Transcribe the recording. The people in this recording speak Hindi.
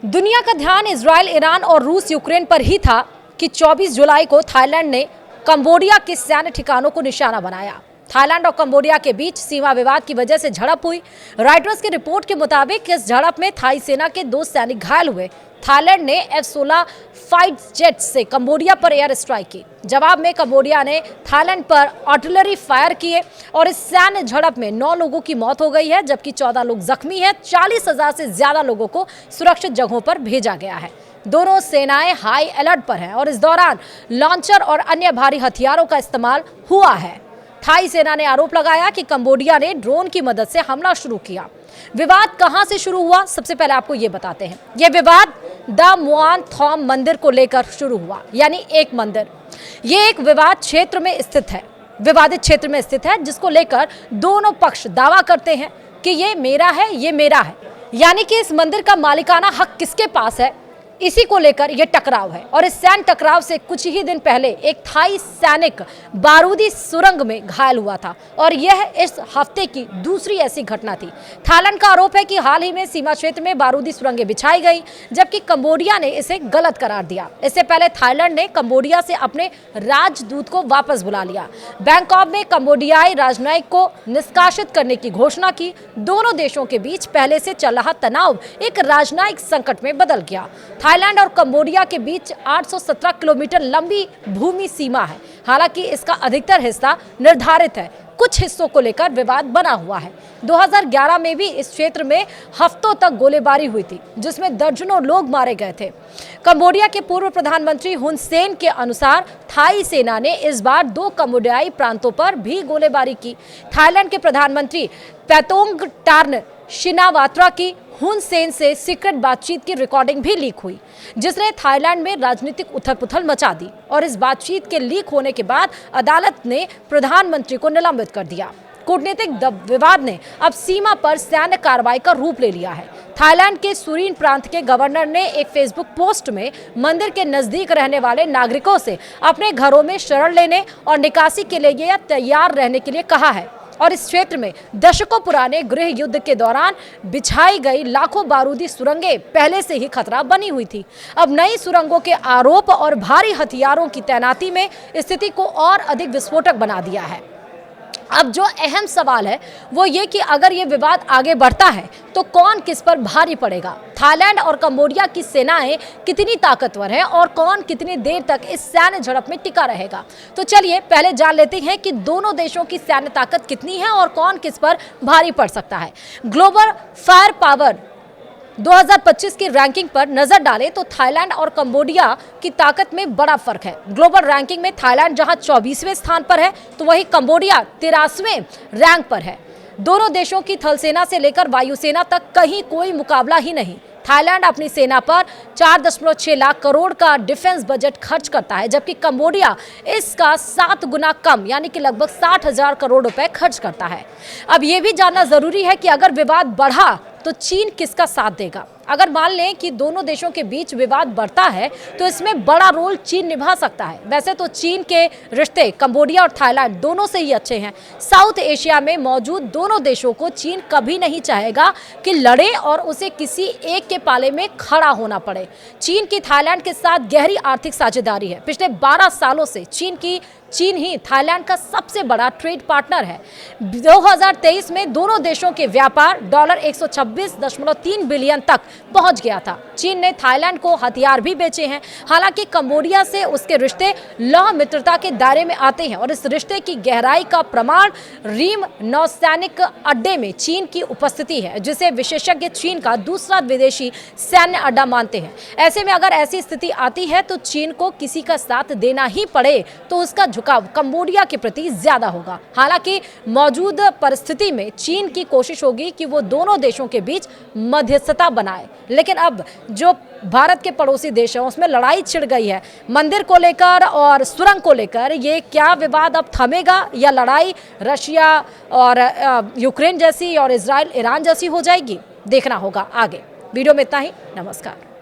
दुनिया का ध्यान इजराइल, ईरान और रूस यूक्रेन पर ही था कि 24 जुलाई को थाईलैंड ने कंबोडिया के सैन्य ठिकानों को निशाना बनाया। थाईलैंड और कंबोडिया के बीच सीमा विवाद की वजह से झड़प हुई। रॉयटर्स की रिपोर्ट के मुताबिक इस झड़प में थाई सेना के 2 सैनिक घायल हुए। थाईलैंड ने F-16 फाइट जेट से कंबोडिया पर एयर स्ट्राइक की। जवाब में कंबोडिया ने थाईलैंड पर आर्टिलरी फायर किए और इस सैन्य झड़प में 9 लोगों की मौत हो गई है, जबकि 14 लोग जख्मी हैं। 40,000 से ज्यादा लोगों को सुरक्षित जगहों पर भेजा गया है। दोनों सेनाएं हाई अलर्ट पर हैं और इस दौरान लॉन्चर और अन्य भारी हथियारों का इस्तेमाल हुआ है। थाई सेना ने आरोप लगाया कि कंबोडिया ने ड्रोन की मदद से हमला शुरू किया। विवाद कहां से शुरू हुआ, सबसे पहले आपको ये बताते हैं। यह विवाद द मुआन थॉम मंदिर को लेकर शुरू हुआ, यानी एक मंदिर। ये एक विवादित क्षेत्र में स्थित है जिसको लेकर दोनों पक्ष दावा करते हैं कि ये मेरा है, यानी कि इस मंदिर का मालिकाना हक किसके पास है, इसी को लेकर यह टकराव है। और इस सैन्य टकराव से कुछ ही दिन पहले एक थाई सैनिक बारूदी सुरंग में घायल हुआ था और यह इस हफ्ते की दूसरी ऐसी घटना थी। थाईलैंड का आरोप है कि हाल ही में सीमा क्षेत्र में बारूदी सुरंगें बिछाई गई, जबकि कंबोडिया ने इसे गलत करार दिया। इससे पहले थाईलैंड ने कंबोडिया से अपने राजदूत को वापस बुला लिया। बैंकॉक में कंबोडियाई राजनयिक को निष्कासित करने की घोषणा की। दोनों देशों के बीच पहले से चल रहा तनाव एक राजनयिक संकट में बदल गया। थाईलैंड और कंबोडिया के बीच 817 किलोमीटर लंबी भूमि सीमा है। हालांकि इसका अधिकतर हिस्सा निर्धारित है, कुछ हिस्सों को लेकर विवाद बना हुआ है। 2011 में भी इस क्षेत्र में हफ्तों तक गोलीबारी हुई थी, जिसमें दर्जनों लोग मारे गए थे। कंबोडिया के पूर्व प्रधानमंत्री हुन सेन के अनुसार थाई सेना ने इस बार 2 कंबोडियाई प्रांतों पर भी गोलीबारी की। थाईलैंड के प्रधानमंत्री पैटोंगटार्न शिनावात्रा की हुन सेन से सीक्रेट बातचीत की रिकॉर्डिंग भी लीक हुई, जिसने थाईलैंड में राजनीतिक उथल-पुथल मचा दी। और इस बातचीत के लीक होने के बाद अदालत ने प्रधानमंत्री को निलंबित कर दिया। कूटनीतिक विवाद ने अब सीमा पर सैन्य कार्रवाई का रूप ले लिया है। थाईलैंड के सुरीन प्रांत के गवर्नर ने एक फेसबुक पोस्ट में मंदिर के नजदीक रहने वाले नागरिकों से अपने घरों में शरण लेने और निकासी के लिए तैयार रहने के लिए कहा है। और इस क्षेत्र में दशकों पुराने गृह युद्ध के दौरान बिछाई गई लाखों बारूदी सुरंगें पहले से ही खतरा बनी हुई थी। अब नई सुरंगों के आरोप और भारी हथियारों की तैनाती में स्थिति को और अधिक विस्फोटक बना दिया है। अब जो अहम सवाल है वो ये कि अगर ये विवाद आगे बढ़ता है तो कौन किस पर भारी पड़ेगा। थाईलैंड और कंबोडिया की सेनाएं कितनी ताकतवर हैं और कौन कितनी देर तक इस सैन्य झड़प में टिका रहेगा। तो चलिए पहले जान लेते हैं कि दोनों देशों की सैन्य ताकत कितनी है और कौन किस पर भारी पड़ सकता है। ग्लोबल फायर पावर 2025 की रैंकिंग पर नजर डालें तो थाईलैंड और कंबोडिया की ताकत में बड़ा फर्क है। ग्लोबल रैंकिंग में थाईलैंड जहां 24वें स्थान पर है तो वहीं कंबोडिया 83वें रैंक पर है। दोनों देशों की थल सेना से लेकर वायुसेना तक कहीं कोई मुकाबला ही नहीं। थाईलैंड अपनी सेना पर 4.6 लाख करोड़ का डिफेंस बजट खर्च करता है, जबकि कंबोडिया इसका 7 गुना कम यानी कि लगभग 60,000 करोड़ रुपए खर्च करता है। अब यह भी जानना जरूरी है कि अगर विवाद बढ़ा तो चीन किसका साथ देगा। अगर मान लें कि दोनों देशों के बीच विवाद बढ़ता है तो इसमें बड़ा रोल चीन निभा सकता है। वैसे तो चीन के रिश्ते कंबोडिया और थाईलैंड दोनों से ही अच्छे हैं। साउथ एशिया में मौजूद दोनों देशों को चीन कभी नहीं चाहेगा कि लड़े और उसे किसी एक के पाले में खड़ा होना पड़े। चीन की थाईलैंड के साथ गहरी आर्थिक साझेदारी है। पिछले 12 सालों से चीन ही थाईलैंड का सबसे बड़ा ट्रेड पार्टनर है। 2023 में दोनों देशों के व्यापार $126.3 बिलियन तक पहुंच गया था। चीन ने थाईलैंड को हथियार भी बेचे हैं। हालांकि कंबोडिया से उसके रिश्ते लौह मित्रता के दायरे में आते हैं और इस रिश्ते की गहराई का प्रमाण रीम नौसैनिक अड्डे में चीन की उपस्थिति है, जिसे विशेषज्ञ चीन का दूसरा विदेशी सैन्य अड्डा मानते हैं। ऐसे में अगर ऐसी स्थिति आती है तो चीन को किसी का साथ देना ही पड़े तो उसका झुकाव कंबोडिया के प्रति ज्यादा होगा। हालांकि मौजूद परिस्थिति में चीन की कोशिश होगी कि वो दोनों देशों के बीच मध्यस्थता बनाए। लेकिन अब जो भारत के पड़ोसी देश हैं उसमें लड़ाई छिड़ गई है मंदिर को लेकर और सुरंग को लेकर। ये क्या विवाद अब थमेगा या लड़ाई रशिया और यूक्रेन जैसी और इजराइल ईरान जैसी हो जाएगी, देखना होगा आगे। वीडियो में इतना ही। नमस्कार।